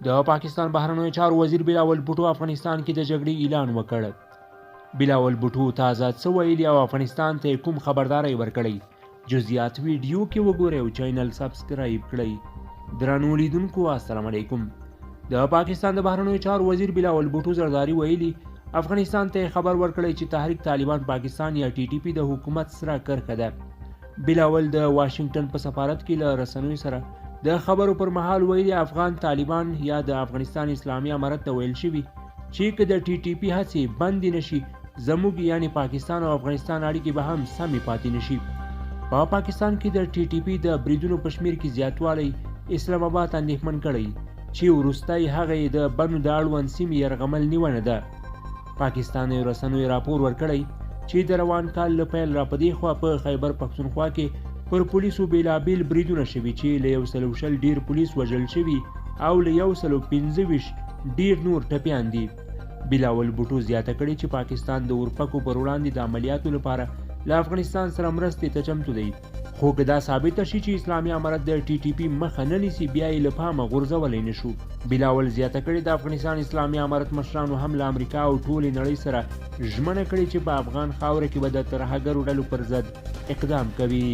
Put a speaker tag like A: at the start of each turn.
A: د پاکستان بهرنیو چارو وزیر بلاول بھټو افغانستان کې د جګړې اعلان وکړ. بلاول بھټو تازه څه ویلي او افغانستان ته کوم خبرداری ورکړی؟ جزئیات ویډیو کې وګورئ او چینل سبسکرایب کړئ. درنو لیدونکو السلام علیکم. د پاکستان د بهرنیو چارو وزیر بلاول بھټو زرداری ویلي افغانستان ته خبر ورکړی چې تحریک طالبان پاکستان یا ټي ټي پی د حکومت سره کرښه ده. بلاول د واشنگټن په سفارت کې له رسنیو سره د خبرو پر مهال ویلي افغان طالبان یا د افغانستان اسلامي امارت ته ویل شوي چې که د ټي ټي پی هڅې بندې نشي زموږ یعنی پاکستان او افغانستان اړیکې به هم سمې پاتې نشي. په پاکستان کې د ټي ټي پی د بریدونو په شمیر کې زیاتوالی اسلام آباد اندېښمن کړی چې وروستی هغه یې د بنو د اړوند سیمې یرغمل نیونه ده. پاکستان رسنیو راپور ورکړی چې د روان کال له پیل را په دې خوا په خیبر پښتونخوا کې پر پولیسو بیلابیل بریدونه شوي چې له 120 ډیر پولیس وژل شوي او له 125 ډیر نور ټپیان دي. بلاول بھټو زیاته کړې چې پاکستان د اورپکو پر وړاندې د عملیاتو لپاره له افغانستان سره مرستې ته چمتو دی، خو که دا ثابته شي چې اسلامي امارت د ټي ټي پی مخه نه نیسي بیا یې له پامه غورځولی نه شو. بلاول زیاته کړې د افغانستان اسلامي امارت مشرانو هم له امریکا او ټولې نړۍ سره ژمنه کړې چې په افغان خاوره کې به د ترهګرو ډلو پر ضد اقدام کوي.